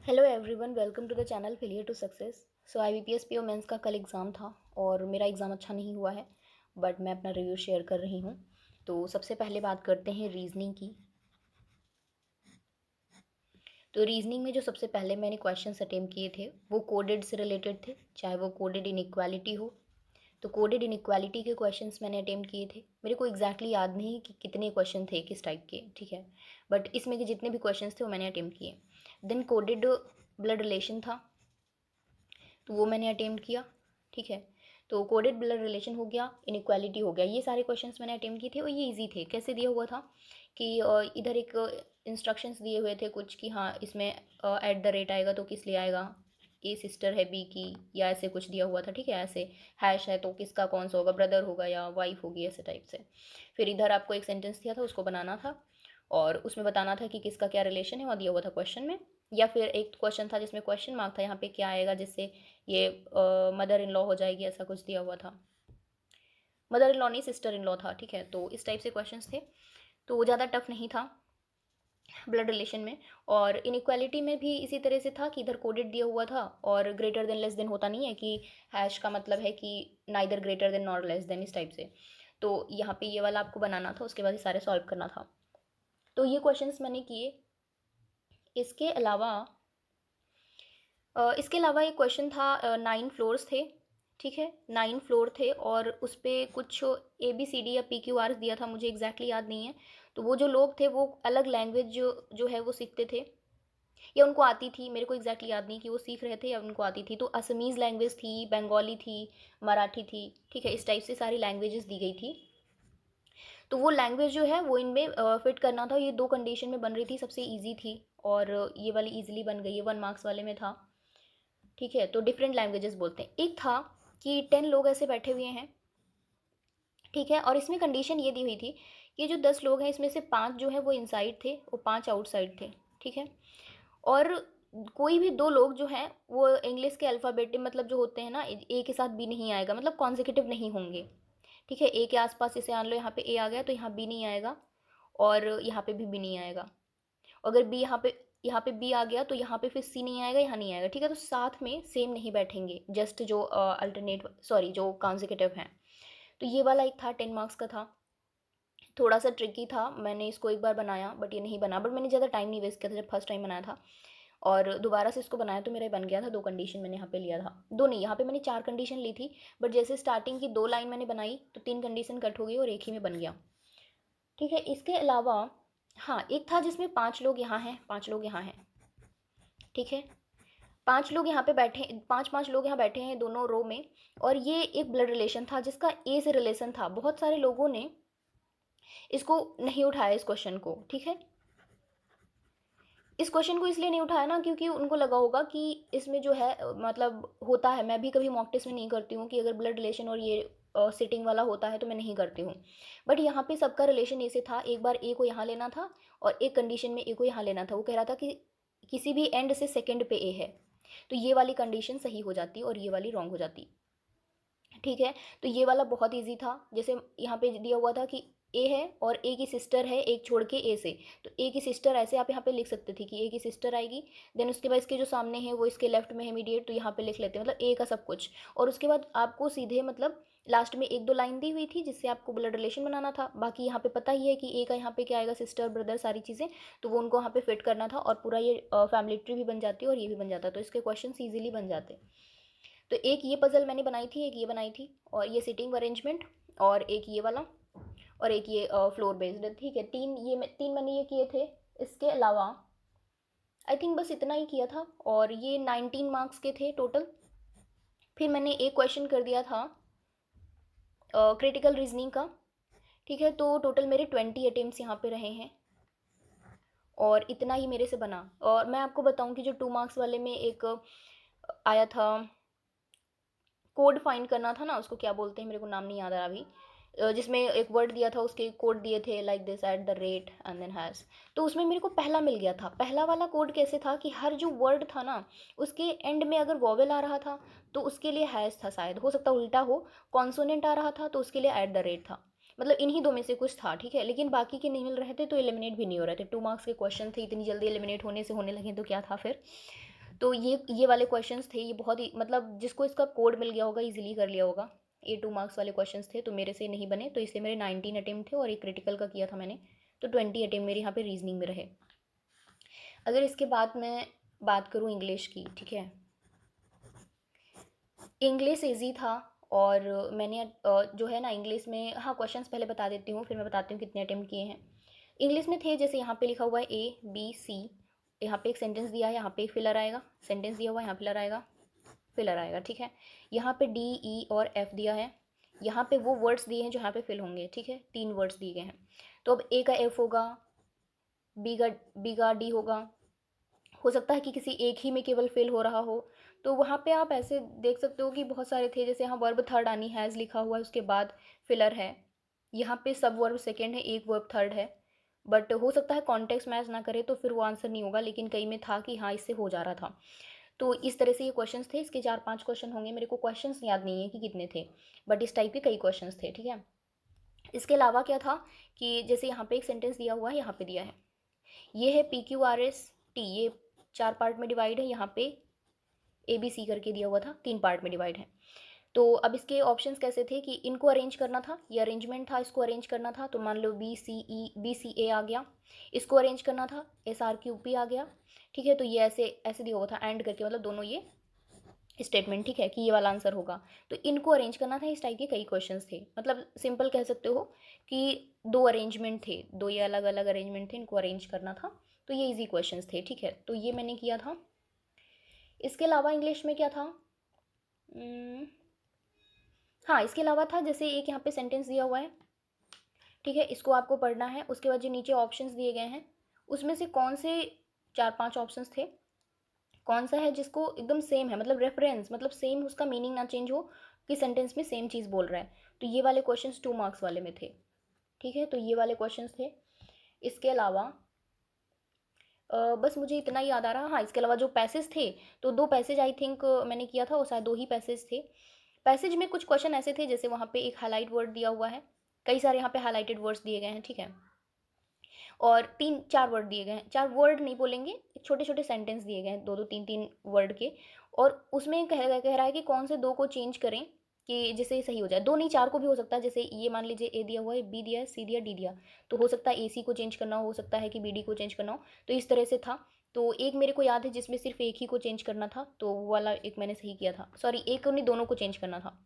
Hello everyone, welcome to the channel failure to success. So IBPS PO mains का कल exam था और मेरा एग्ज़ाम अच्छा नहीं हुआ है, बट मैं अपना रिव्यू शेयर कर रही हूँ। तो सबसे पहले बात करते हैं रीजनिंग की। तो रीजनिंग में जो सबसे पहले मैंने क्वेश्चंस अटेम्प्ट किए थे वो कोडेड से रिलेटेड थे, चाहे वो कोडेड इनइक्वालिटी हो। तो कोडेड इनइक्वालिटी के क्वेश्चंस मैंने अटेम्प्ट किए थे। मेरे को एग्जैक्टली याद नहीं कि कितने क्वेश्चन थे किस टाइप के, ठीक है, बट इसमें के जितने भी क्वेश्चंस थे वो मैंने अटेम्प्ट किए। देन कोडेड ब्लड रिलेशन था, तो वो मैंने अटेम्प्ट किया, ठीक है। तो कोडेड ब्लड रिलेशन हो गया, इनइक्वालिटी हो गया, ये सारे क्वेश्चंस मैंने अटेम्प्ट किए थे और ये इजी थे। कैसे दिया हुआ था कि इधर एक इंस्ट्रक्शंस दिए हुए थे कुछ कि हाँ इसमें एट द रेट आएगा तो किस लिए आएगा, ए सिस्टर है बी की, या ऐसे कुछ दिया हुआ था, ठीक है। ऐसे हैश है तो किसका कौन सा होगा, ब्रदर होगा या वाइफ होगी, ऐसे टाइप से। फिर इधर आपको एक सेंटेंस दिया था, उसको बनाना था और उसमें बताना था कि किसका क्या रिलेशन है, और दिया हुआ था क्वेश्चन में। या फिर एक क्वेश्चन था जिसमें क्वेश्चन मार्क था, यहाँ पे क्या आएगा जिससे ये मदर इन लॉ हो जाएगी, ऐसा कुछ दिया हुआ था। मदर इन लॉ नहीं, सिस्टर इन लॉ था, ठीक है। तो इस टाइप से क्वेश्चंस थे, तो वो ज़्यादा टफ नहीं था ब्लड रिलेशन में। और इनइक्वालिटी में भी इसी तरह से था कि इधर कोडेड दिया हुआ था और ग्रेटर देन लेस देन होता नहीं है कि हैश का मतलब है कि neither greater than nor less than, इस टाइप से। तो यहाँ पे ये वाला आपको बनाना था, उसके बाद ये सारे सॉल्व करना था। तो ये क्वेश्चंस मैंने किए। इसके अलावा एक क्वेश्चन था, 9 फ्लोर्स थे, ठीक है। 9 फ्लोर थे और उस पर कुछ ABCD या PQR दिया था, मुझे एग्जैक्टली याद नहीं है। तो वो जो लोग थे वो अलग लैंग्वेज जो है वो सीखते थे या उनको आती थी, मेरे को एग्जैक्टली याद नहीं कि वो सीख रहे थे या उनको आती थी। तो असमीज़ लैंग्वेज थी, बंगाली थी, मराठी थी, ठीक है। इस टाइप से सारी लैंग्वेजेस दी गई थी। तो वो लैंग्वेज जो है वो इनमें फिट करना था। ये 2 कंडीशन में बन रही थी, सबसे ईजी थी और ये वाली ईजिली बन गई है, 1 मार्क्स वाले में था, ठीक है। तो डिफरेंट लैंग्वेजेस बोलते हैं। एक था कि 10 लोग ऐसे बैठे हुए हैं, ठीक है, और इसमें कंडीशन ये दी हुई थी कि जो 10 लोग हैं इसमें से 5 जो है वो इनसाइड थे और 5 आउटसाइड थे, ठीक है। और कोई भी 2 लोग जो हैं वो इंग्लिश के अल्फ़ाबेट मतलब जो होते हैं ना, ए के साथ बी नहीं आएगा, मतलब कॉन्जिक्यूटिव नहीं होंगे, ठीक है। ए के आसपास जैसे मान लो यहाँ पे ए आ गया तो यहाँ बी नहीं आएगा और यहाँ पे भी बी नहीं आएगा। अगर बी यहाँ पे बी आ गया तो यहाँ पे फिर सी नहीं आएगा, यहाँ नहीं आएगा, ठीक है। तो साथ में सेम नहीं बैठेंगे, जस्ट जो अल्टरनेट सॉरी जो कॉन्जिक्यूटिव हैं। तो ये वाला एक था, 10 मार्क्स का था। थोड़ा सा ट्रिकी था, मैंने इसको एक बार बनाया बट ये नहीं बना, बट मैंने ज़्यादा टाइम नहीं वेस्ट किया था जब फर्स्ट टाइम बनाया था। और दोबारा से इसको बनाया तो मेरा बन गया था। 2 कंडीशन मैंने यहाँ पे लिया था, 2 नहीं, यहाँ पे मैंने 4 कंडीशन ली थी, बट जैसे स्टार्टिंग की 2 लाइन मैंने बनाई तो 3 कंडीशन कट हो गई और एक ही में बन गया, ठीक है। इसके अलावा हाँ, एक था जिसमें 5 लोग यहाँ हैं, 5 लोग यहाँ हैं, ठीक है। 5 लोग यहाँ पे बैठे, 5 लोग यहाँ बैठे हैं दोनों रो में। और ये एक ब्लड रिलेशन था जिसका ए से रिलेशन था। बहुत सारे लोगों ने इसको नहीं उठाया, इस क्वेश्चन को, ठीक है। इस क्वेश्चन को इसलिए नहीं उठाया ना क्योंकि उनको लगा होगा कि इसमें जो है मतलब होता है, मैं भी कभी मॉक टेस्ट में नहीं करती हूँ कि अगर ब्लड रिलेशन और ये सिटिंग वाला होता है तो मैं नहीं करती हूँ। बट यहाँ पे सबका रिलेशन ए से था, एक बार ए को यहाँ लेना था और एक कंडीशन में ए को यहाँ लेना था। वो कह रहा था कि किसी भी एंड से सेकेंड पे ए है, तो ये वाली कंडीशन सही हो जाती और ये वाली रॉन्ग हो जाती, ठीक है। तो ये वाला बहुत ईजी था। जैसे यहाँ पे दिया हुआ था कि ए है और ए की सिस्टर है एक छोड़ के ए से, तो ए की सिस्टर ऐसे आप यहाँ पे लिख सकते थे कि ए की सिस्टर आएगी। देन उसके बाद इसके जो सामने है वो इसके लेफ्ट में है इमीडिएट, तो यहाँ पे लिख लेते हैं मतलब ए का सब कुछ। और उसके बाद आपको सीधे मतलब लास्ट में 1-2 लाइन दी हुई थी जिससे आपको ब्लड रिलेशन बनाना था। बाकी यहाँ पे पता ही है कि ए का यहाँ पे क्या आएगा, सिस्टर ब्रदर सारी चीज़ें, तो वो उनको यहाँ पे फिट करना था और पूरा ये फैमिली ट्री भी बन जाती है और ये भी बन जाता, तो इसके क्वेश्चन ईजिली बन जाते। तो एक ये पज़ल मैंने बनाई थी, एक ये बनाई थी, और ये सिटिंग अरेंजमेंट, और एक ये वाला, और एक ये फ्लोर बेस्ड, ठीक है। 3 मैंने ये किए थे। इसके अलावा आई थिंक बस इतना ही किया था और ये 19 मार्क्स के थे टोटल। फिर मैंने एक क्वेश्चन कर दिया था क्रिटिकल रीजनिंग का, ठीक है। तो टोटल मेरे 20 अटेम्प्ट्स यहाँ पे रहे हैं और इतना ही मेरे से बना। और मैं आपको बताऊँ कि जो 2 मार्क्स वाले में एक आया था, कोड फाइंड करना था ना, उसको क्या बोलते हैं मेरे को नाम नहीं याद आ रहा अभी, जिसमें एक वर्ड दिया था उसके कोड दिए थे like this at the rate and then has. तो उसमें मेरे को पहला मिल गया था। पहला वाला कोड कैसे था कि हर जो वर्ड था ना उसके एंड में अगर वॉवेल आ रहा था तो उसके लिए हैज़ था, शायद हो सकता उल्टा हो। कॉन्सोनेंट आ रहा था तो उसके लिए एट द रेट था। मतलब इन्हीं दो में से कुछ था, ठीक है। लेकिन बाकी के नहीं मिल रहे थे तो एलिमिनेट भी नहीं हो रहे थे। 2 मार्क्स के क्वेश्चन थे, इतनी जल्दी एलिमिनेट होने से होने लगे तो क्या था फिर। तो ये वाले क्वेश्चंस थे, ये बहुत ही मतलब जिसको इसका कोड मिल गया होगा इजीली कर लिया होगा। ये 2 मार्क्स वाले क्वेश्चंस थे, तो मेरे से नहीं बने, तो इसलिए मेरे 19 अटेम्प्ट थे और एक क्रिटिकल का किया था मैंने, तो 20 अटेम्प्ट मेरे यहाँ पे रीजनिंग में रहे। अगर इसके बाद मैं बात करूँ इंग्लिश की, ठीक है, इंग्लिश ईजी था। और मैंने जो है ना इंग्लिश में, हाँ क्वेश्चंस पहले बता देती हूँ, फिर मैं बताती हूँ कितने अटेम्प्ट किए हैं। इंग्लिश में थे जैसे यहाँ पे लिखा हुआ है ABC, यहाँ पे एक सेंटेंस दिया है, यहाँ पे एक फिलर आएगा, सेंटेंस दिया हुआ है, यहाँ फिलर आएगा, फिलर आएगा, ठीक है। यहाँ पे D, E और F दिया है, यहाँ पे वो वर्ड्स दिए हैं जो यहाँ पे फिल होंगे, ठीक है, 3 वर्ड्स दिए गए हैं। तो अब A का F होगा, B का D होगा, हो सकता है कि किसी एक ही में केवल फिल हो रहा हो, तो वहाँ पे आप ऐसे देख सकते हो कि बहुत सारे थे, जैसे यहाँ वर्ब थर्ड आनी हैज़ लिखा हुआ है, उसके बाद फिलर है, यहाँ पे सब वर्ब सेकेंड है, एक वर्ब थर्ड है, बट हो सकता है कॉन्टेक्स्ट मैच ना करे तो फिर वो आंसर नहीं होगा, लेकिन कई में था कि हाँ इससे हो जा रहा था। तो इस तरह से ये क्वेश्चंस थे, इसके 4-5 क्वेश्चन होंगे, मेरे को क्वेश्चंस याद नहीं है कि कितने थे, बट इस टाइप के कई क्वेश्चंस थे, ठीक है। इसके अलावा क्या था कि जैसे यहाँ पे एक सेंटेंस दिया हुआ है, यहाँ पे दिया है, ये है PQRS T, ये 4 पार्ट में डिवाइड है, यहाँ पे ABC करके दिया हुआ था, 3 पार्ट में डिवाइड है। तो अब इसके ऑप्शंस कैसे थे कि इनको अरेंज करना था, ये अरेंजमेंट था, इसको अरेंज करना था, तो मान लो BCA आ गया, इसको अरेंज करना था, SRQP आ गया, ठीक है। तो ये ऐसे ऐसे दिया हुआ था एंड करके, मतलब दोनों ये स्टेटमेंट, ठीक है, कि ये वाला आंसर होगा, तो इनको अरेंज करना था। इस टाइप के कई क्वेश्चंस थे, मतलब सिंपल कह सकते हो कि 2 अरेंजमेंट थे, 2 ये अलग अलग अरेंजमेंट थे, इनको अरेंज करना था, तो ये इजी क्वेश्चंस थे, ठीक है, तो ये मैंने किया था। इसके अलावा इंग्लिश में क्या था, हाँ इसके अलावा था जैसे एक यहाँ पे सेंटेंस दिया हुआ है, ठीक है, इसको आपको पढ़ना है, उसके बाद जो नीचे ऑप्शंस दिए गए हैं उसमें से कौन से 4-5 ऑप्शंस थे, कौन सा है जिसको एकदम सेम है, मतलब रेफरेंस, मतलब सेम, उसका मीनिंग ना चेंज हो, कि सेंटेंस में सेम चीज़ बोल रहा है, तो ये वाले क्वेश्चंस 2 मार्क्स वाले में थे, ठीक है, तो ये वाले क्वेश्चंस थे। इसके अलावा बस मुझे इतना ही याद आ रहा, हाँ इसके अलावा जो पैसेज थे, तो 2 पैसेज आई थिंक मैंने किया था, और शायद 2 ही पैसेज थे। पैसेज में कुछ क्वेश्चन ऐसे थे जैसे वहाँ पे एक हाईलाइट वर्ड दिया हुआ है, कई सारे यहाँ पे हाईलाइटेड वर्ड्स दिए गए हैं, ठीक है, और 3-4 वर्ड दिए गए हैं, 4 वर्ड नहीं बोलेंगे, छोटे छोटे सेंटेंस दिए गए हैं, 2-2 3-3 वर्ड के, और उसमें कह रहा है कि कौन से 2 को चेंज करें कि जिससे सही हो जाए, 2 नहीं 4 को भी हो सकता है, जैसे ये मान लीजिए A दिया हुआ है, B दिया है, C दिया, D दिया, तो हो सकता है AC को चेंज करना हो सकता है कि BD को चेंज करना हो, तो इस तरह से था। तो एक मेरे को याद है जिसमें सिर्फ एक ही को चेंज करना था, तो वो वाला एक मैंने सही किया था, सॉरी एक को नहीं, दोनों को चेंज करना था।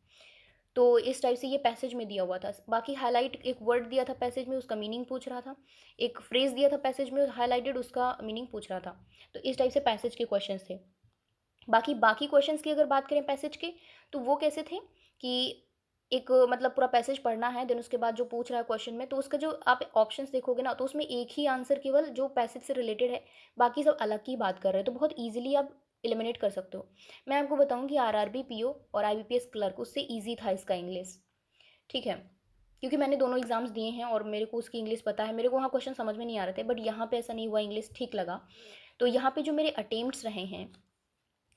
तो इस टाइप से ये पैसेज में दिया हुआ था। बाकी हाईलाइट एक वर्ड दिया था पैसेज में, उसका मीनिंग पूछ रहा था, एक फ्रेज दिया था पैसेज में हाईलाइटेड, उसका मीनिंग पूछ रहा था, तो इस टाइप से पैसेज के क्वेश्चंस थे। बाकी बाकी क्वेश्चंस की अगर बात करें पैसेज के, तो वो कैसे थे कि एक मतलब पूरा पैसेज पढ़ना है, देन उसके बाद जो पूछ रहा है क्वेश्चन में, तो उसका जो आप ऑप्शंस देखोगे ना, तो उसमें एक ही आंसर केवल जो पैसेज से रिलेटेड है, बाकी सब अलग की बात कर रहे हैं, तो बहुत ईजिली आप एलिमिनेट कर सकते हो। मैं आपको बताऊं कि RRB PO और IBPS क्लर्क उससे ईजी था इसका इंग्लिश, ठीक है, क्योंकि मैंने दोनों एग्जाम्स दिए हैं और मेरे को उसकी इंग्लिश पता है, मेरे को वहाँ क्वेश्चन समझ में नहीं आ रहे थे, बट यहाँ पे ऐसा नहीं हुआ, इंग्लिश ठीक लगा। तो यहाँ पे जो मेरे अटेम्प्ट्स रहे हैं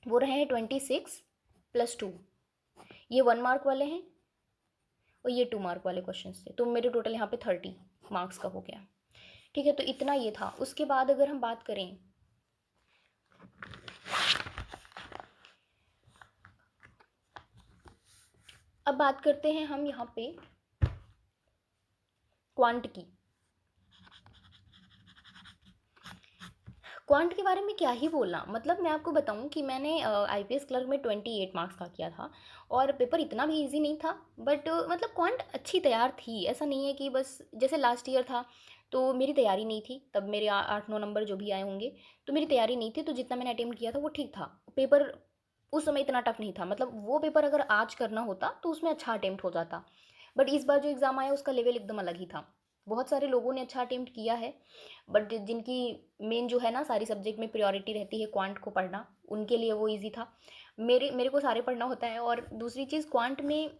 वो रहे हैं 26 + 2, ये 1 मार्क वाले हैं और ये 2 मार्क वाले क्वेश्चन थे, तो मेरे टोटल यहाँ पे 30 मार्क्स का हो गया, ठीक है, तो इतना ये था। उसके बाद अगर हम बात करें, अब बात करते हैं हम यहाँ पे क्वांट की। क्वांट के बारे में क्या ही बोलना, मतलब मैं आपको बताऊं कि मैंने IPS क्लर्क में 28 मार्क्स का किया था, और पेपर इतना भी इजी नहीं था, बट मतलब क्वांट अच्छी तैयार थी, ऐसा नहीं है कि बस जैसे लास्ट ईयर था, तो मेरी तैयारी नहीं थी, तब मेरे 8-9 नंबर जो भी आए होंगे, तो मेरी तैयारी नहीं थी, तो जितना मैंने अटेम्प्ट किया था वो ठीक था। पेपर उस समय इतना टफ नहीं था, मतलब वो पेपर अगर आज करना होता तो उसमें अच्छा अटेम्प्ट हो जाता, बट इस बार जो एग्ज़ाम आया उसका लेवल एकदम अलग ही था। बहुत सारे लोगों ने अच्छा अटेम्प्ट किया है, बट जिनकी मेन जो है ना सारी सब्जेक्ट में प्रायोरिटी रहती है क्वांट को पढ़ना, उनके लिए वो इजी था। मेरे को सारे पढ़ना होता है, और दूसरी चीज़ क्वांट में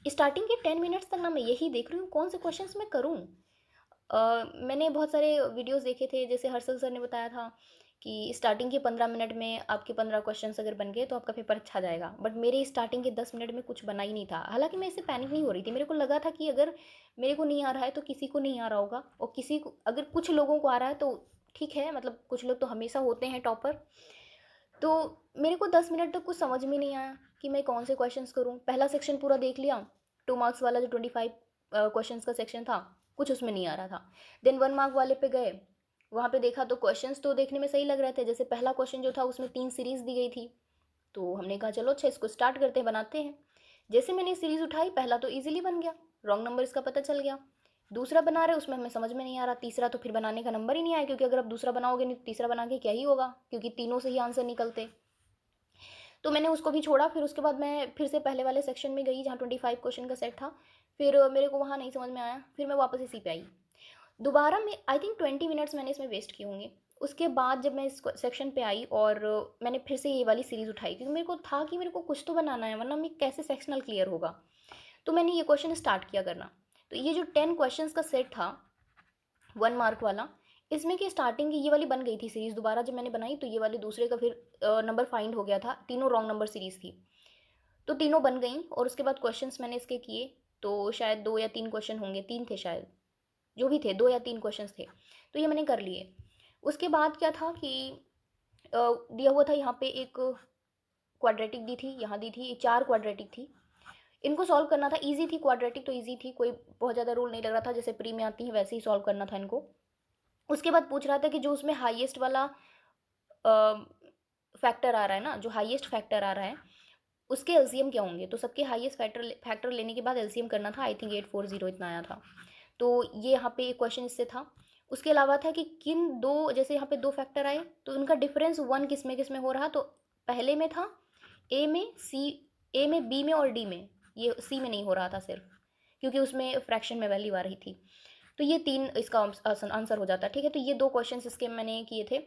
स्टार्टिंग के 10 मिनट्स तक ना मैं यही देख रही हूँ कौन से क्वेश्चंस मैं करूँ। मैंने बहुत सारे वीडियोस देखे थे, जैसे हर्षल सर ने बताया था कि स्टार्टिंग के 15 मिनट में आपके 15 क्वेश्चंस अगर बन गए तो आपका पेपर अच्छा जाएगा, बट मेरे स्टार्टिंग के 10 मिनट में कुछ बना ही नहीं था। हालांकि मैं इससे पैनिक नहीं हो रही थी, मेरे को लगा था कि अगर मेरे को नहीं आ रहा है तो किसी को नहीं आ रहा होगा, और किसी को अगर कुछ लोगों को आ रहा है तो ठीक है, मतलब कुछ लोग तो हमेशा होते हैं टॉपर, तो मेरे को 10 मिनट तक कुछ समझ में नहीं आया कि मैं कौन से क्वेश्चंस करूँ। पहला सेक्शन पूरा देख लिया, 2 मार्क्स वाला जो 25 क्वेश्चंस का सेक्शन था, कुछ उसमें नहीं आ रहा था। देन 1 मार्क वाले पे गए, वहाँ पे देखा तो क्वेश्चंस तो देखने में सही लग रहे थे। जैसे पहला क्वेश्चन जो था उसमें 3 सीरीज दी गई थी, तो हमने कहा चलो अच्छा इसको स्टार्ट करते हैं, बनाते हैं। जैसे मैंने सीरीज उठाई, पहला तो ईजिली बन गया, रॉन्ग नंबर इसका पता चल गया। दूसरा बना रहे उसमें हमें समझ में नहीं आ रहा, तीसरा तो फिर बनाने का नंबर ही नहीं आया, क्योंकि अगर आप दूसरा बनाओगे नहीं तो तीसरा बना के क्या ही होगा, क्योंकि तीनों से ही आंसर निकलते। तो मैंने उसको भी छोड़ा। फिर उसके बाद मैं फिर से पहले वाले सेक्शन में गई जहाँ 25 क्वेश्चन का सेट था। फिर मेरे को वहाँ नहीं समझ में आया, फिर मैं वापस इसी पे आई। दोबारा मैं आई थिंक 20 मिनट्स मैंने इसमें वेस्ट किए होंगे। उसके बाद जब मैं इस सेक्शन पे आई और मैंने फिर से ये वाली सीरीज़ उठाई, क्योंकि मेरे को था कि मेरे को कुछ तो बनाना है, वरना मैं कैसे सेक्शनल क्लियर होगा। तो मैंने ये क्वेश्चन स्टार्ट किया करना। तो ये जो 10 क्वेश्चंस का सेट था, 1 मार्क वाला, इसमें की स्टार्टिंग की ये वाली बन गई थी सीरीज़। दोबारा जब मैंने बनाई तो ये वाली दूसरे का फिर नंबर फाइंड हो गया था, तीनों रॉन्ग नंबर सीरीज़ थी। तो तीनों बन गई और उसके बाद क्वेश्चंस मैंने इसके किए। तो शायद 2 या 3 क्वेश्चन होंगे, 3 थे शायद, जो भी थे 2 या 3 क्वेश्चंस थे। तो ये मैंने कर लिए। उसके बाद क्या था कि दिया हुआ था यहाँ पे एक क्वाड्रेटिक दी थी, यहाँ दी थी 4 क्वाड्रेटिक थी। इनको सॉल्व करना था, इजी थी क्वाड्रेटिक तो, इजी थी, कोई बहुत ज़्यादा रूल नहीं लग रहा था, जैसे प्री में आती है वैसे ही सॉल्व करना था इनको। उसके बाद पूछ रहा था कि जो उसमें हाईएस्ट वाला फैक्टर आ रहा है ना, जो हाईएस्ट फैक्टर आ रहा है उसके एलसीएम क्या होंगे। तो सबके हाईएस्ट फैक्टर फैक्टर लेने के बाद एलसीएम करना था। आई थिंक 840 इतना आया था। तो ये यहाँ पे एक क्वेश्चन इससे था। उसके अलावा था कि किन दो, जैसे यहाँ पे 2 फैक्टर आए तो उनका डिफरेंस 1 किस में हो रहा। तो पहले में था ए में, सी, ए में, बी में और डी में, ये सी में नहीं हो रहा था सिर्फ, क्योंकि उसमें फ्रैक्शन में वैल्यू आ रही थी। तो ये 3 इसका आंसर हो जाता है। ठीक है, तो ये 2 क्वेश्चन इसके मैंने किए थे।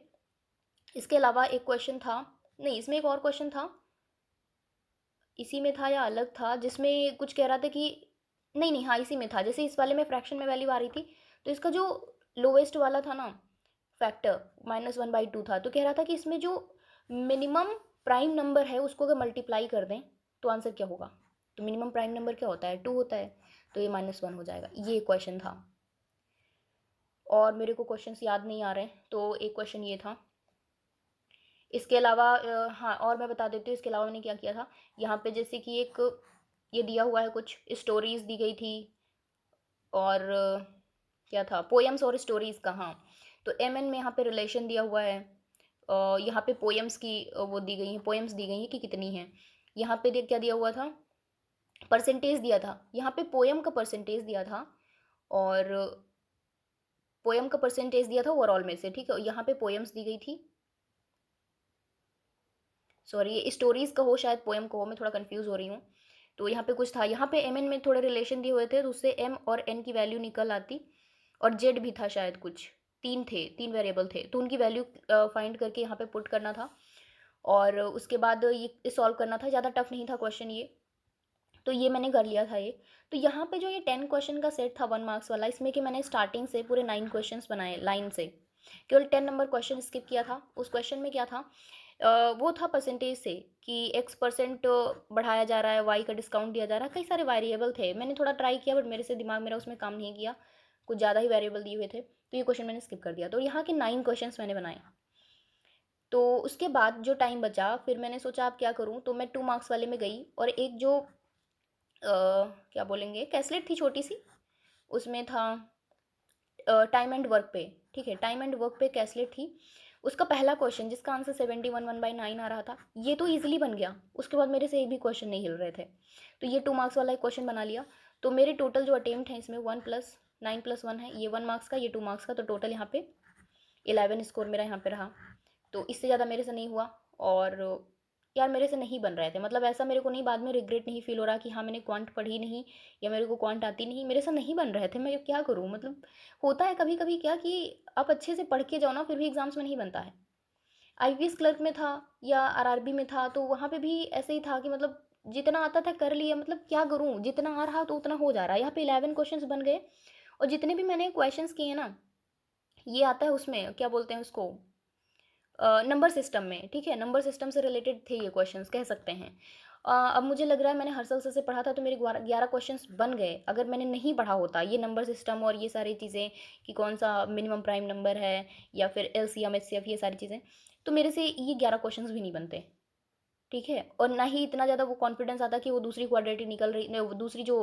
इसके अलावा एक क्वेश्चन था, नहीं इसमें एक और क्वेश्चन था, इसी में था या अलग था, जिसमें कुछ कह रहा था कि नहीं नहीं, हाँ इसी में था। जैसे इस वाले में फ्रैक्शन में वैल्यू आ रही थी, तो इसका जो लोवेस्ट वाला था ना फैक्टर, -1/2 था। तो कह रहा था कि इसमें जो मिनिमम प्राइम नंबर है उसको अगर मल्टीप्लाई कर दें तो आंसर क्या होगा। तो मिनिमम प्राइम नंबर क्या होता है, 2 होता है। तो ये -1 हो जाएगा। ये क्वेश्चन था। और मेरे को क्वेश्चंस याद नहीं आ रहे, तो एक क्वेश्चन ये था। इसके अलावा हाँ, और मैं बता देती हूँ इसके अलावा मैंने क्या किया था। यहाँ पे जैसे कि एक ये दिया हुआ है, कुछ स्टोरीज दी गई थी, और क्या था, पोएम्स और स्टोरीज का। हाँ, तो एम एन में यहाँ पे रिलेशन दिया हुआ है। यहाँ पे पोएम्स की वो दी गई है, पोएम्स दी गई हैं कि कितनी हैं। यहाँ पे देख क्या दिया हुआ था, परसेंटेज दिया था। यहाँ पे पोएम का परसेंटेज दिया था, और पोएम का परसेंटेज दिया था ओवरऑल में से। ठीक है, यहाँ पे पोएम्स दी गई थी, सॉरी ये स्टोरीज का हो शायद पोएम का हो, मैं थोड़ा कंफ्यूज हो रही हूँ। तो यहाँ पे कुछ था, यहाँ पे एम एन में थोड़े रिलेशन दिए हुए थे, तो उससे एम और एन की वैल्यू निकल आती। और जेड भी था शायद, कुछ 3 वेरिएबल थे, तो उनकी वैल्यू फाइंड करके यहाँ पे पुट करना था। और उसके बाद ये सॉल्व करना था, ज़्यादा टफ नहीं था क्वेश्चन ये। तो ये मैंने कर लिया था ये। तो यहाँ पे जो ये 10 क्वेश्चन का सेट था 1 मार्क्स वाला, इसमें कि मैंने स्टार्टिंग से पूरे 9 क्वेश्चंस बनाए लाइन से, केवल 10 नंबर क्वेश्चन स्किप किया था। उस क्वेश्चन में क्या था, वो था परसेंटेज से, कि X% बढ़ाया जा रहा है, Y का डिस्काउंट दिया जा रहा है, कई सारे वेरिएबल थे। मैंने थोड़ा ट्राई किया बट मेरे से दिमाग मेरा उसमें काम नहीं किया, कुछ ज़्यादा ही वेरिएबल दिए हुए थे, तो ये क्वेश्चन मैंने स्किप कर दिया। तो यहाँ के 9 क्वेश्चंस मैंने बनाए। तो उसके बाद जो टाइम बचा, फिर मैंने सोचा अब क्या करूँ, तो मैं 2 मार्क्स वाले में गई, और एक जो क्या बोलेंगे कैसलेट थी छोटी सी, उसमें था टाइम एंड वर्क पे। ठीक है, टाइम एंड वर्क पे कैसलेट थी। उसका पहला क्वेश्चन जिसका आंसर 71 1/9 आ रहा था, ये तो ईजिली बन गया। उसके बाद मेरे से एक भी क्वेश्चन नहीं हिल रहे थे, तो ये 2 मार्क्स वाला एक क्वेश्चन बना लिया। तो मेरे टोटल जो अटेम्प्ट हैं इसमें 1 + 9 + 1 है, ये 1 मार्क्स का, ये 2 मार्क्स का, तो टोटल यहाँ पे 11 स्कोर मेरा यहाँ पे रहा। तो इससे ज़्यादा मेरे से नहीं हुआ। और यार मेरे से नहीं बन रहे थे, मतलब ऐसा मेरे को नहीं, बाद में रिग्रेट नहीं फील हो रहा कि हाँ मैंने क्वांट पढ़ी नहीं, या मेरे को क्वांट आती नहीं, मेरे से नहीं बन रहे थे। मैं क्या करूँ, मतलब होता है कभी कभी क्या कि आप अच्छे से पढ़ के जाओ ना, फिर भी एग्जाम्स में नहीं बनता है। आईपीएस क्लर्क में था या आरआरबी में था, तो वहाँ पे भी ऐसे ही था कि मतलब जितना आता था कर लिया, मतलब क्या करूँ, जितना आ रहा तो उतना हो जा रहा है। यहाँ पे 11 क्वेश्चंस बन गए, और जितने भी मैंने क्वेश्चंस किए ना, ये आता है उसमें क्या बोलते हैं उसको, नंबर सिस्टम में। ठीक है, नंबर सिस्टम से रिलेटेड थे ये क्वेश्चंस, कह सकते हैं। अब मुझे लग रहा है मैंने हर्षल सर से पढ़ा था, तो मेरे 11 क्वेश्चंस बन गए। अगर मैंने नहीं पढ़ा होता ये नंबर सिस्टम और ये सारी चीज़ें, कि कौन सा मिनिमम प्राइम नंबर है, या फिर एलसीएम एचसीएफ, ये सारी चीज़ें, तो मेरे से ये 11 क्वेश्चंस भी नहीं बनते, ठीक है। और ना ही इतना ज़्यादा वो कॉन्फिडेंस आता कि वो दूसरी क्वाड्रेटिक निकल रही न, वो दूसरी जो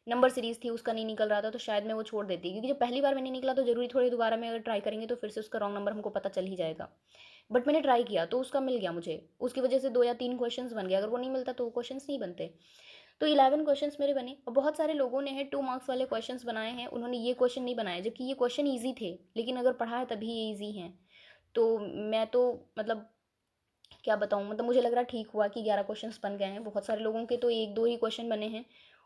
नंबर सीरीज़ थी उसका नहीं निकल रहा था, तो शायद मैं वो छोड़ देती, क्योंकि जब पहली बार में नहीं निकला तो ज़रूरी थोड़ी दोबारा में अगर ट्राई करेंगे तो फिर से उसका रॉन्ग नंबर हमको पता चल ही जाएगा। बट मैंने ट्राई किया तो उसका मिल गया मुझे, उसकी वजह से 2 या 3 क्वेश्चंस बन गए, अगर वो नहीं मिलता तो वो क्वेश्चंस नहीं बनते। तो 11 क्वेश्चंस मेरे बने, और बहुत सारे लोगों ने 2 मार्क्स वाले क्वेश्चंस बनाए हैं, उन्होंने ये क्वेश्चन नहीं बनाए, जबकि ये क्वेश्चन ईजी थे, लेकिन अगर पढ़ा है तभी ये ईजी हैं। तो मैं तो मतलब क्या बताऊँ, मतलब मुझे लग रहा है ठीक हुआ कि 11 क्वेश्चंस बन गए हैं, बहुत सारे लोगों के तो 1-2 ही क्वेश्चन बने हैं,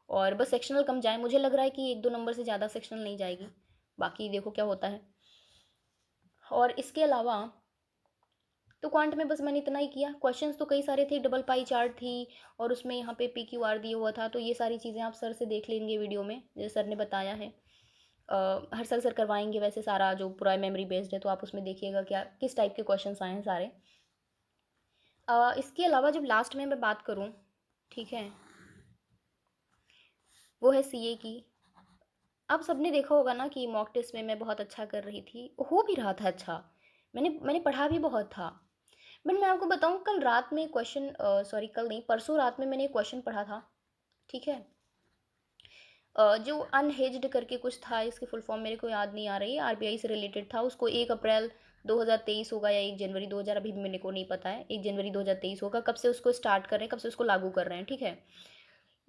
और बस सेक्शनल कम जाए, मुझे लग रहा है कि 1-2 नंबर से ज़्यादा सेक्शनल नहीं जाएगी, बाकी देखो क्या होता है। और इसके अलावा तो क्वांट में बस मैंने इतना ही किया, क्वेश्चंस तो कई सारे थे, डबल पाई चार्ट थी, और उसमें यहाँ पे PQR दिया हुआ था, तो ये सारी चीज़ें आप सर से देख लेंगे वीडियो में, जैसे सर ने बताया है। हर साल सर करवाएंगे वैसे सारा, जो पूरा मेमोरी बेस्ड है, तो आप उसमें देखिएगा क्या किस टाइप के क्वेश्चंस आए हैं सारे। इसके अलावा जब लास्ट में मैं बात करूँ, ठीक है, वो है CA की। अब सबने देखा होगा ना कि मॉक टेस्ट में मैं बहुत अच्छा कर रही थी, हो भी रहा था अच्छा, मैंने पढ़ा भी बहुत था। बट मैं आपको बताऊं, कल रात में क्वेश्चन, सॉरी कल नहीं, परसों रात में मैंने एक क्वेश्चन पढ़ा था, ठीक है। जो अनहेज्ड करके कुछ था, इसकी फुल फॉर्म मेरे को याद नहीं आ रही है, RBI से रिलेटेड था, उसको 1 अप्रैल 2023 होगा या 1 जनवरी 2000, अभी भी मेरे को नहीं पता है, 1 जनवरी 2023 होगा, कब से उसको स्टार्ट कर रहे हैं, कब से उसको लागू कर रहे हैं, ठीक है।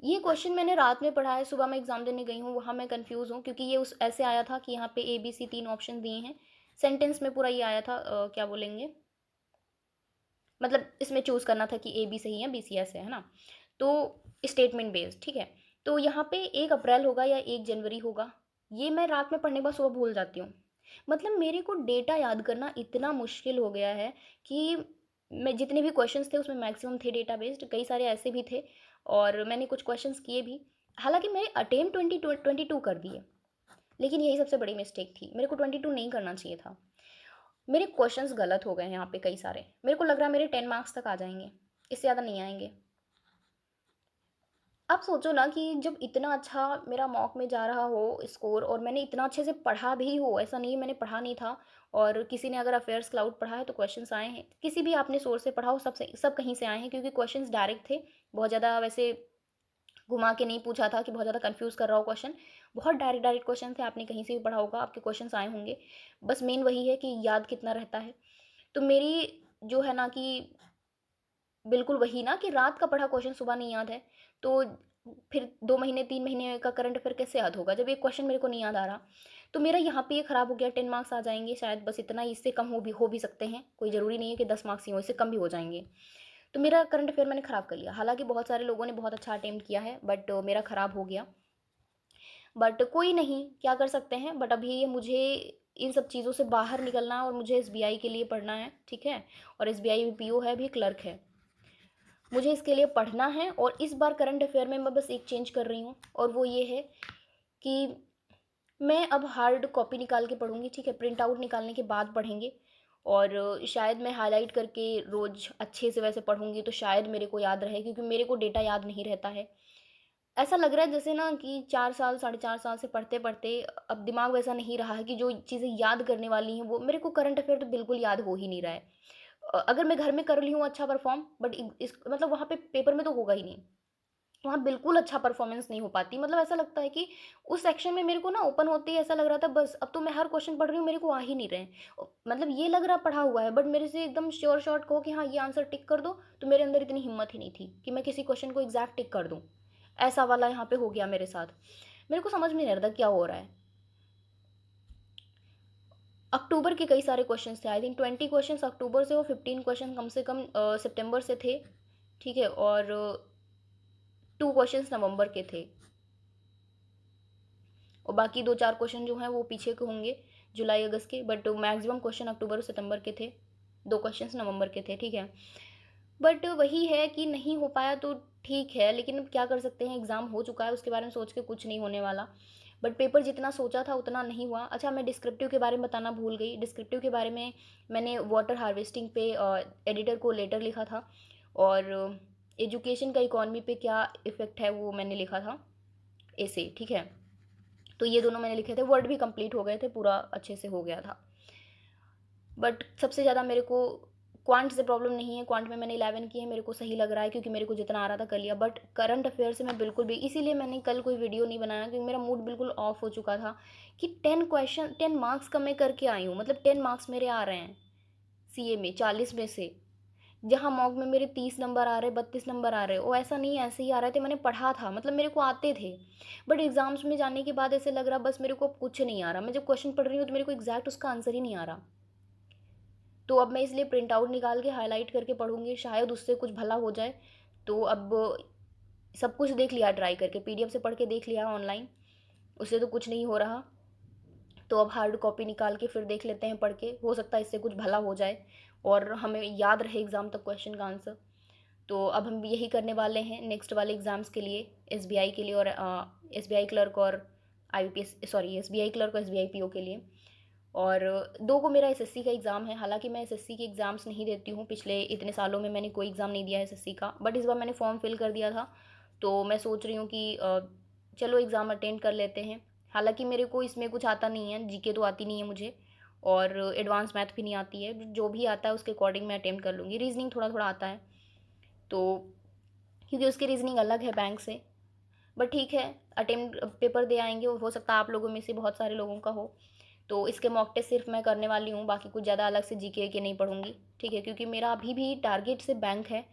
ये क्वेश्चन मैंने रात में पढ़ा है, सुबह मैं एग्जाम देने गई हूँ, वहाँ मैं कंफ्यूज हूँ, क्योंकि ये उस ऐसे आया था कि यहाँ पे ABC 3 ऑप्शन दिए हैं, सेंटेंस में पूरा ये आया था, क्या बोलेंगे, मतलब इसमें चूज करना था कि AB सही है, BCS है ना। तो स्टेटमेंट बेस्ड, ठीक है। तो यहाँ पे 1 अप्रैल होगा या 1 जनवरी होगा, ये मैं रात में पढ़ने के बाद सुबह भूल जाती हूँ। मतलब मेरे को डेटा याद करना इतना मुश्किल हो गया है कि मैं जितने भी क्वेश्चंस थे उसमें मैक्सिमम थे डेटा बेस्ड, कई सारे ऐसे भी थे, और मैंने कुछ क्वेश्चंस किए भी, हालांकि मैंने अटेम्प्ट 22 कर दिए, लेकिन यही सबसे बड़ी मिस्टेक थी, मेरे को 22 नहीं करना चाहिए था। मेरे क्वेश्चंस गलत हो गए यहाँ पे कई सारे, मेरे को लग रहा है मेरे 10 मार्क्स तक आ जाएंगे, इससे ज़्यादा नहीं आएंगे। अब सोचो ना कि जब इतना अच्छा मेरा मॉक में जा रहा हो स्कोर, और मैंने इतना अच्छे से पढ़ा भी हो, ऐसा नहीं है मैंने पढ़ा नहीं था, और किसी ने अगर अफेयर्स क्लाउड पढ़ा है तो क्वेश्चंस आए हैं, किसी भी आपने सोर्स से पढ़ा हो, सब कहीं से आए हैं, क्योंकि क्वेश्चंस डायरेक्ट थे, बहुत ज़्यादा वैसे घुमा के नहीं पूछा था कि बहुत ज़्यादा कंफ्यूज कर रहा हो क्वेश्चन, बहुत डायरेक्ट डायरेक्ट क्वेश्चन थे, आपने कहीं से भी पढ़ा होगा, आपके क्वेश्चंस आए होंगे, बस मेन वही है कि याद कितना रहता है। तो मेरी जो है ना कि बिल्कुल वही ना कि रात का पढ़ा क्वेश्चन सुबह नहीं याद है, तो फिर 2 महीने 3 महीने का करंट अफेयर कैसे याद होगा जब एक क्वेश्चन मेरे को नहीं याद आ रहा। तो मेरा यहाँ पे ये खराब हो गया, 10 मार्क्स आ जाएंगे शायद, बस इतना ही, इससे कम हो भी सकते हैं, कोई ज़रूरी नहीं है कि 10 मार्क्स ही हो, इससे कम भी हो जाएंगे। तो मेरा करंट अफेयर मैंने ख़राब कर लिया, हालांकि बहुत सारे लोगों ने बहुत अच्छा अटेम्प्ट किया है, बट मेरा ख़राब हो गया। बट कोई नहीं, क्या कर सकते हैं, बट अभी ये मुझे इन सब चीज़ों से बाहर निकलना है, और मुझे SBI के लिए पढ़ना है, ठीक है। और SBI में PO है, अभी क्लर्क है, मुझे इसके लिए पढ़ना है। और इस बार करंट अफेयर में मैं बस एक चेंज कर रही हूँ, और वो ये है कि मैं अब हार्ड कॉपी निकाल के पढ़ूंगी, ठीक है, प्रिंट आउट निकालने के बाद पढ़ेंगे, और शायद मैं हाईलाइट करके रोज़ अच्छे से वैसे पढ़ूंगी, तो शायद मेरे को याद रहे, क्योंकि मेरे को डेटा याद नहीं रहता है। ऐसा लग रहा है जैसे ना कि 4 साल 4.5 साल से पढ़ते पढ़ते अब दिमाग वैसा नहीं रहा है कि जो चीज़ें याद करने वाली हैं वो मेरे को, करंट अफेयर तो बिल्कुल याद हो ही नहीं रहा है। अगर मैं घर में कर रही हूँ अच्छा परफॉर्म, बट इस मतलब वहाँ पे पेपर में तो होगा ही नहीं, वहाँ बिल्कुल अच्छा परफॉर्मेंस नहीं हो पाती, मतलब ऐसा लगता है कि उस सेक्शन में मेरे को ना ओपन होते ही ऐसा लग रहा था बस अब तो मैं हर क्वेश्चन पढ़ रही हूँ, मेरे को आ ही नहीं रहे, मतलब ये लग रहा पढ़ा हुआ है, बट मेरे से एकदम श्योर शॉर्ट कहो कि हाँ ये आंसर टिक कर दो, तो मेरे अंदर इतनी हिम्मत ही नहीं थी कि मैं किसी क्वेश्चन को एग्जैक्ट टिक कर दूँ, ऐसा वाला यहाँ पे हो गया मेरे साथ। मेरे को समझ में नहीं आ रहा था क्या हो रहा है। अक्टूबर के कई सारे क्वेश्चंस थे, आई थिंक 20 क्वेश्चंस अक्टूबर से, और 15 क्वेश्चन कम से कम सितंबर से थे, ठीक है, और 2 क्वेश्चंस नवंबर के थे, और बाकी 2-4 क्वेश्चन जो हैं वो पीछे के होंगे, जुलाई अगस्त के, बट मैक्सिमम क्वेश्चन अक्टूबर और सितंबर के थे, 2 क्वेश्चंस नवंबर के थे, ठीक है। बट वही है कि नहीं हो पाया तो ठीक है, लेकिन अब क्या कर सकते हैं, एग्ज़ाम हो चुका है, उसके बारे में सोच के कुछ नहीं होने वाला। बट पेपर जितना सोचा था उतना नहीं हुआ। अच्छा, मैं डिस्क्रिप्टिव के बारे में बताना भूल गई, डिस्क्रिप्टिव के बारे में मैंने वाटर हार्वेस्टिंग पे एडिटर को लेटर लिखा था, और एजुकेशन का इकॉनमी पे क्या इफ़ेक्ट है वो मैंने लिखा था, ऐसे, ठीक है। तो ये दोनों मैंने लिखे थे, वर्ड भी कंप्लीट हो गए थे, पूरा अच्छे से हो गया था। बट सबसे ज़्यादा मेरे को क्वांट से प्रॉब्लम नहीं है, क्वांट में मैंने 11 की है, मेरे को सही लग रहा है क्योंकि मेरे को जितना आ रहा था कर लिया। बट करंट अफेयर से मैं बिल्कुल भी, इसीलिए मैंने कल कोई वीडियो नहीं बनाया क्योंकि मेरा मूड बिल्कुल ऑफ हो चुका था कि 10 मार्क्स का मैं करके आई हूँ, मतलब 10 मार्क्स मेरे आ रहे हैं सीए में 40 में से, जहाँ मॉक में मेरे 30 नंबर आ रहे, 32 नंबर आ रहे, और ऐसा नहीं ऐसे ही आ रहे थे, मैंने पढ़ा था, मतलब मेरे को आते थे। बट एग्जाम्स में जाने के बाद ऐसे लग रहा बस मेरे को कुछ नहीं आ रहा, मैं जब क्वेश्चन पढ़ रही हूँ तो मेरे को एग्जैक्ट उसका आंसर ही नहीं आ रहा। तो अब मैं इसलिए प्रिंट आउट निकाल के हाईलाइट करके पढ़ूंगी, शायद उससे कुछ भला हो जाए। तो अब सब कुछ देख लिया ट्राई करके, पीडीएफ से पढ़ के देख लिया ऑनलाइन, उससे तो कुछ नहीं हो रहा। तो अब हार्ड कॉपी निकाल के फिर देख लेते हैं पढ़ के, हो सकता है इससे कुछ भला हो जाए और हमें याद रहे एग्ज़ाम तक क्वेश्चन का आंसर। तो अब हम यही करने वाले हैं नेक्स्ट वाले एग्ज़ाम्स के लिए, एसबीआई के लिए और एसबीआई क्लर्क और आईपीएस, सॉरी एसबीआई क्लर्क और एसबीआई पीओ के लिए। और 2 को मेरा एसएससी का एग्ज़ाम है, हालांकि मैं एसएससी के एग्ज़ाम्स नहीं देती हूँ, पिछले इतने सालों में मैंने कोई एग्ज़ाम नहीं दिया है एसएससी का, बट इस बार मैंने फॉर्म फिल कर दिया था। तो मैं सोच रही हूँ कि चलो एग्ज़ाम अटेंड कर लेते हैं। हालांकि मेरे को इसमें कुछ आता नहीं है, जीके तो आती नहीं है मुझे, और एडवांस मैथ भी नहीं आती है, जो भी आता है उसके अकॉर्डिंग मैं अटेम्प्ट कर लूँगी। रीजनिंग थोड़ा थोड़ा आता है, तो क्योंकि उसकी रीजनिंग अलग है बैंक से। बट ठीक है, अटेम्प्ट पेपर दे आएंगे, और हो सकता है आप लोगों में से बहुत सारे लोगों का हो। तो इसके मॉक टेस्ट सिर्फ मैं करने वाली हूँ, बाकी कुछ ज़्यादा अलग से जीके के नहीं पढ़ूंगी, ठीक है, क्योंकि मेरा अभी भी टारगेट से बैंक है,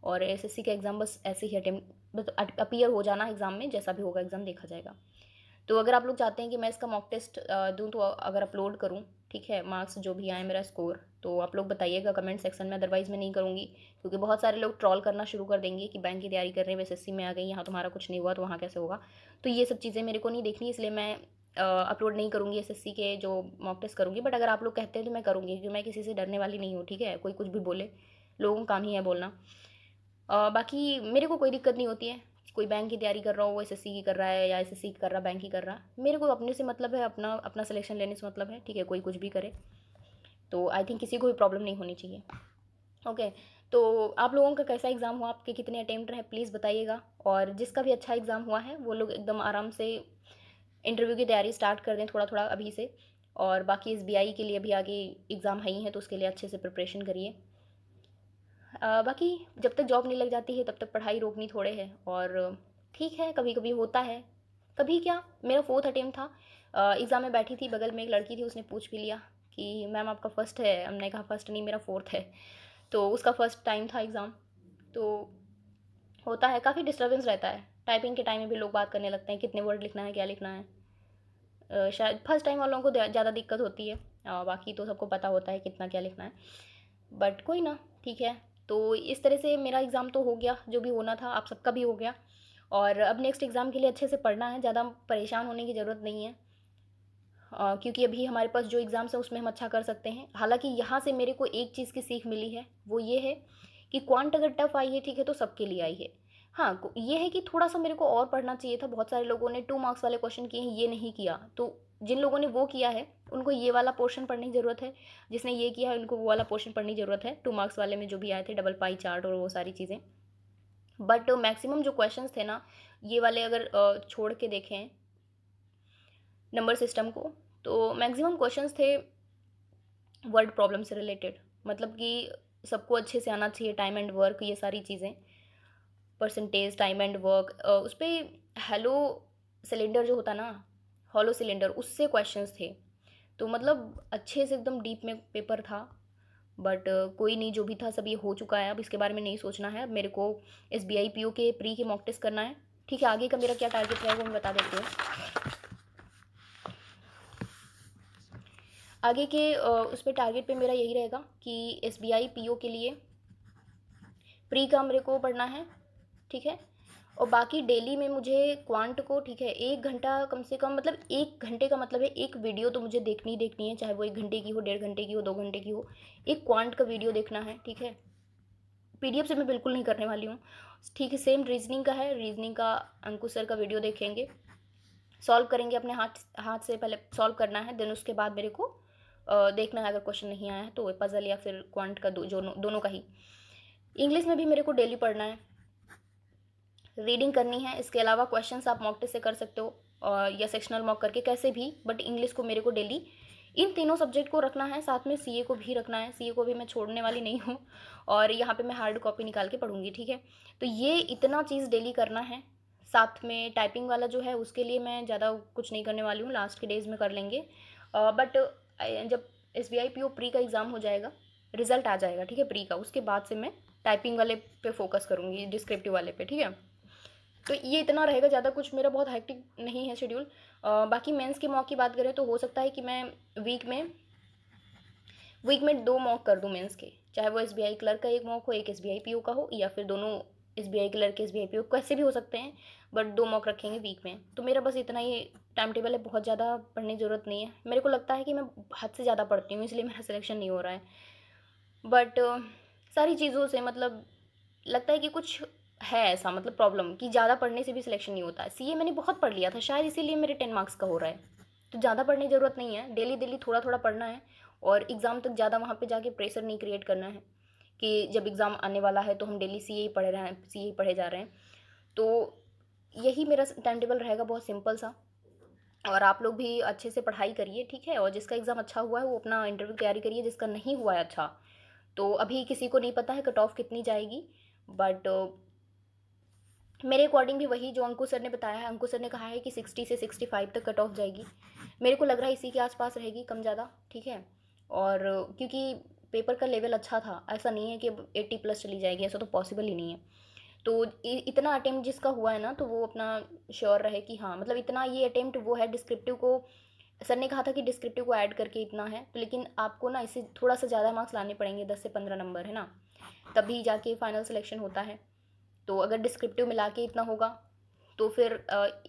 और एसएससी का एग्ज़ाम बस ऐसे ही अटेम्प्ट, बस अपीयर हो जाना एग्ज़ाम में, जैसा भी होगा एग्ज़ाम देखा जाएगा। तो अगर आप लोग चाहते हैं कि मैं इसका मॉक टेस्ट दूँ, तो अगर अपलोड करूँ, ठीक है, मार्क्स जो भी आए मेरा स्कोर, तो आप लोग बताइएगा कमेंट सेक्शन में, अदरवाइज़ मैं नहीं करूँगी, क्योंकि बहुत सारे लोग ट्रॉल करना शुरू कर देंगे कि बैंक की तैयारी कर रहे हैं, एसएससी में आ गई, यहाँ तुम्हारा कुछ नहीं हुआ तो वहाँ कैसे होगा। तो ये सब चीज़ें मेरे को नहीं देखनी, इसलिए मैं अपलोड नहीं करूँगी एसएससी के जो मॉक टेस्ट करूँगी। बट अगर आप लोग कहते हैं तो मैं करूँगी, क्योंकि मैं किसी से डरने वाली नहीं हूँ, ठीक है, कोई कुछ भी बोले, लोगों का काम ही है बोलना। बाकी मेरे को कोई दिक्कत नहीं होती है, कोई बैंक की तैयारी कर रहा हो, वो एसएससी की कर रहा है या एसएससी की कर रहा, बैंक की कर रहा, मेरे को अपने से मतलब है, अपना अपना सिलेक्शन लेने से मतलब है, ठीक है, कोई कुछ भी करे। तो आई थिंक किसी को भी प्रॉब्लम नहीं होनी चाहिए। ओके। तो आप लोगों का कैसा एग्ज़ाम हुआ, आपके कितने अटेम्प्ट रहे, प्लीज़ बताइएगा। और जिसका भी अच्छा एग्ज़ाम हुआ है वो लोग एकदम आराम से इंटरव्यू की तैयारी स्टार्ट कर दें थोड़ा थोड़ा अभी से। और बाकी एसबीआई के लिए भी आगे एग्ज़ाम है ही है, तो उसके लिए अच्छे से प्रिपरेशन करिए। बाकी जब तक जॉब नहीं लग जाती है तब तक पढ़ाई रोकनी थोड़े है, और ठीक है, कभी कभी होता है। कभी क्या, मेरा 4th अटेम्प्ट था, एग्ज़ाम में बैठी थी, बगल में एक लड़की थी, उसने पूछ भी लिया कि मैम आपका फ़र्स्ट है, हमने कहा फ़र्स्ट नहीं मेरा 4th है। तो उसका फ़र्स्ट टाइम था एग्ज़ाम। तो होता है, काफ़ी डिस्टर्बेंस रहता है, टाइपिंग के टाइम में भी लोग बात करने लगते हैं, कितने वर्ड लिखना है, क्या लिखना है। शायद फर्स्ट टाइम वालों को ज़्यादा दिक्कत होती है, बाकी तो सबको पता होता है कितना क्या लिखना है। बट कोई ना, ठीक है। तो इस तरह से मेरा एग्ज़ाम तो हो गया, जो भी होना था, आप सबका भी हो गया। और अब नेक्स्ट एग्ज़ाम के लिए अच्छे से पढ़ना है, ज़्यादा परेशान होने की ज़रूरत नहीं है, क्योंकि अभी हमारे पास जो एग्ज़ाम्स हैं उसमें हम अच्छा कर सकते हैं। हालांकि यहाँ से मेरे को एक चीज़ की सीख मिली है, वो ये है कि क्वांट अगर टफ आई है, ठीक है, तो सबके लिए आई है। हाँ, ये है कि थोड़ा सा मेरे को और पढ़ना चाहिए था, बहुत सारे लोगों ने 2 मार्क्स वाले क्वेश्चन किए हैं, ये नहीं किया। तो जिन लोगों ने वो किया है उनको ये वाला पोर्शन पढ़ने की ज़रूरत है, जिसने ये किया है उनको वो वाला पोर्शन पढ़ने की ज़रूरत है, 2 मार्क्स वाले में जो भी आए थे, डबल पाई चार्ट और वो सारी चीज़ें। बट मैक्सिमम जो क्वेश्चंस थे ना, ये वाले अगर छोड़ के देखें नंबर सिस्टम को, तो मैक्सिमम क्वेश्चंस थे वर्ड प्रॉब्लम से रिलेटेड, मतलब कि सबको अच्छे से आना चाहिए, टाइम एंड वर्क, ये सारी चीज़ें, परसेंटेज, टाइम एंड वर्क, उस पर हेलो सिलेंडर जो होता ना, हॉलो सिलेंडर, उससे क्वेश्चंस थे। तो मतलब अच्छे से एकदम डीप में पेपर था। बट कोई नहीं, जो भी था सब ये हो चुका है, अब इसके बारे में नहीं सोचना है। अब मेरे को एसबीआई पीओ के प्री के मॉक टेस्ट करना है, ठीक है। आगे का मेरा क्या टारगेट रहेगा वो मैं बता देती हूँ। आगे के उस पर टारगेट पे मेरा यही रहेगा कि एसबीआई पीओ के लिए प्री का मेरे को पढ़ना है, ठीक है। और बाकी डेली में मुझे क्वांट को, ठीक है, 1 घंटा कम से कम, मतलब 1 घंटे का मतलब है एक वीडियो तो मुझे देखनी ही देखनी है, चाहे वो 1 घंटे की हो, 1.5 घंटे की हो, 2 घंटे की हो, एक क्वांट का वीडियो देखना है, ठीक है। पीडीएफ से मैं बिल्कुल नहीं करने वाली हूँ, ठीक है। सेम रीजनिंग का है, रीजनिंग का अंकुश सर का वीडियो देखेंगे, सॉल्व करेंगे, अपने हाथ हाथ से पहले सॉल्व करना है, देन उसके बाद मेरे को देखना है, अगर क्वेश्चन नहीं आया है तो पजल या फिर क्वांट का, जो दोनों का ही। इंग्लिश में भी मेरे को डेली पढ़ना है, रीडिंग करनी है। इसके अलावा क्वेश्चंस आप मॉक टेस्ट से कर सकते हो, या सेक्शनल मॉक करके, कैसे भी, बट इंग्लिश को मेरे को डेली इन तीनों सब्जेक्ट को रखना है, साथ में सीए को भी रखना है। सीए को भी मैं छोड़ने वाली नहीं हूँ, और यहाँ पे मैं हार्ड कॉपी निकाल के पढ़ूंगी, ठीक है। तो ये इतना चीज़ डेली करना है। साथ में टाइपिंग वाला जो है उसके लिए मैं ज़्यादा कुछ नहीं करने वाली हूँ, लास्ट के डेज़ में कर लेंगे। बट जब SBI PO प्री का एग्ज़ाम हो जाएगा, रिजल्ट आ जाएगा, ठीक है, प्री का, उसके बाद से मैं टाइपिंग वाले पे फोकस करूँगी, डिस्क्रिप्टिव वाले पे, ठीक है। तो ये इतना रहेगा, ज़्यादा कुछ मेरा बहुत हेक्टिक नहीं है शेड्यूल। बाकी मेंस के मॉक की बात करें तो हो सकता है कि मैं वीक में 2 मॉक कर दूँ मेंस के, चाहे वो SBI क्लर्क का एक मॉक हो, एक SBI PO का हो, या फिर दोनों SBI क्लर्क SBI PO कैसे भी हो सकते हैं, बट 2 मॉक रखेंगे वीक में। तो मेरा बस इतना ही टाइम टेबल है, बहुत ज़्यादा पढ़ने की ज़रूरत नहीं है। मेरे को लगता है कि मैं हद से ज़्यादा पढ़ती हूँ, इसलिए मेरा सिलेक्शन नहीं हो रहा है। बट सारी चीज़ों से मतलब लगता है कि कुछ है ऐसा, मतलब प्रॉब्लम, कि ज़्यादा पढ़ने से भी सिलेक्शन नहीं होता है। सीए मैंने बहुत पढ़ लिया था, शायद इसीलिए मेरे 10 मार्क्स का हो रहा है। तो ज़्यादा पढ़ने की ज़रूरत नहीं है, डेली डेली थोड़ा थोड़ा पढ़ना है, और एग्ज़ाम तक ज़्यादा वहाँ पे जाके प्रेशर नहीं क्रिएट करना है कि जब एग्ज़ाम आने वाला है तो हम डेली सीए ही पढ़े रहे हैं, सीए ही पढ़े जा रहे हैं। तो यही मेरा टाइम टेबल रहेगा, बहुत सिंपल सा। और आप लोग भी अच्छे से पढ़ाई करिए, ठीक है। और जिसका एग्ज़ाम अच्छा हुआ है वो अपना इंटरव्यू तैयारी करिए, जिसका नहीं हुआ है अच्छा, तो अभी किसी को नहीं पता है कट ऑफ कितनी जाएगी। बट मेरे अकॉर्डिंग भी वही जो अंकुश सर ने बताया है, अंकुश सर ने कहा है कि 60 से 65 तक कट ऑफ जाएगी। मेरे को लग रहा है इसी के आसपास रहेगी, कम ज़्यादा, ठीक है। और क्योंकि पेपर का लेवल अच्छा था, ऐसा नहीं है कि 80 प्लस चली जाएगी, ऐसा तो पॉसिबल ही नहीं है। तो इतना अटेम्प्ट जिसका हुआ है ना, तो वो अपना श्योर रहे कि हाँ, मतलब इतना ये अटेम्प्ट वो है। डिस्क्रिप्टिव को सर ने कहा था कि डिस्क्रिप्टिव को ऐड करके इतना है, तो लेकिन आपको ना इससे थोड़ा सा ज़्यादा मार्क्स लाने पड़ेंगे, 10 से 15 नंबर, है ना, तभी जाके फाइनल सिलेक्शन होता है। तो अगर डिस्क्रिप्टिव मिला के इतना होगा तो फिर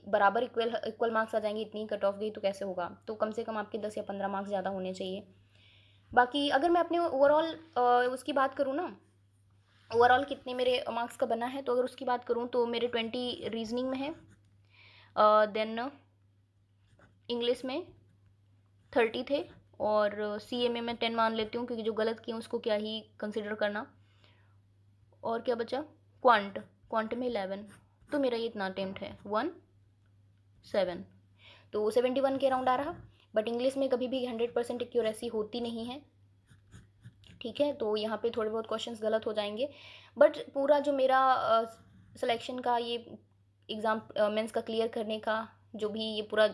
बराबर इक्वल इक्वल मार्क्स आ जाएंगे। इतनी कट ऑफ गई तो कैसे होगा, तो कम से कम आपके 10 या 15 मार्क्स ज़्यादा होने चाहिए। बाकी अगर मैं अपने ओवरऑल उसकी बात करूँ ना, ओवरऑल कितने मेरे मार्क्स का बना है, तो अगर उसकी बात करूँ तो मेरे 20 रीजनिंग में है, देन इंग्लिश में 30 थे, और सीए में मैं 10 मान लेती हूँ, क्योंकि जो गलत किए उसको क्या ही कंसिडर करना। और क्या बचा, क्वांट में 11। तो मेरा ये इतना अटेम्प्ट है, 17, तो 71 के अराउंड आ रहा। बट इंग्लिश में कभी भी 100% एक्यूरेसी होती नहीं है, ठीक है। तो यहाँ पे थोड़े बहुत क्वेश्चंस गलत हो जाएंगे, बट पूरा जो मेरा सिलेक्शन का ये एग्ज़ाम मेंस का क्लियर करने का जो भी ये पूरा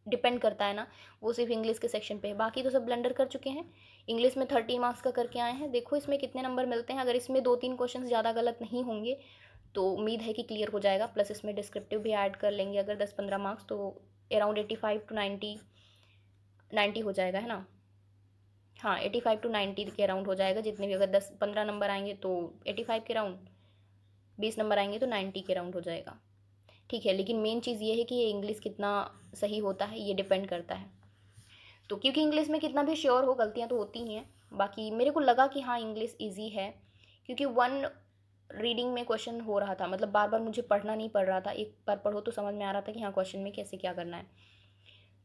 डिपेंड करता है ना, वो सिर्फ इंग्लिश के सेक्शन पे है। बाकी तो सब ब्लंडर कर चुके हैं। इंग्लिश में 30 मार्क्स का करके आए हैं, देखो इसमें कितने नंबर मिलते हैं। अगर इसमें 2-3 क्वेश्चन ज़्यादा गलत नहीं होंगे तो उम्मीद है कि क्लियर हो जाएगा। प्लस इसमें डिस्क्रिप्टिव भी ऐड कर लेंगे अगर 10-15 मार्क्स, तो अराउंड 85 टू 90 हो जाएगा, है ना। हाँ, 85 टू 90 के अराउंड हो जाएगा। जितने भी अगर 10-15 नंबर आएंगे तो 85 के अराउंड, 20 नंबर आएंगे तो 90 के अराउंड हो जाएगा, ठीक है। लेकिन मेन चीज़ ये है कि ये इंग्लिश कितना सही होता है, ये डिपेंड करता है। तो क्योंकि इंग्लिश में कितना भी श्योर हो, गलतियाँ तो होती ही हैं। बाकी मेरे को लगा कि हाँ इंग्लिश ईजी है, क्योंकि वन रीडिंग में क्वेश्चन हो रहा था, मतलब बार बार मुझे पढ़ना नहीं पड़ रहा था, एक बार पढ़ो तो समझ में आ रहा था कि हाँ क्वेश्चन में कैसे क्या करना है।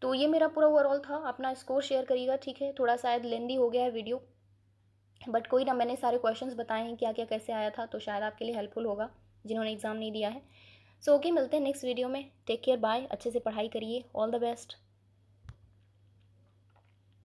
तो ये मेरा पूरा ओवरऑल था। अपना स्कोर शेयर करिएगा, ठीक है। थोड़ा शायद लेंदी हो गया है वीडियो, बट कोई ना, मैंने सारे क्वेश्चंस बताए हैं क्या क्या कैसे आया था, तो शायद आपके लिए हेल्पफुल होगा जिन्होंने एग्ज़ाम नहीं दिया है। सो ओके, मिलते हैं नेक्स्ट वीडियो में। Take care, bye. अच्छे से पढ़ाई करिए, ऑल द बेस्ट।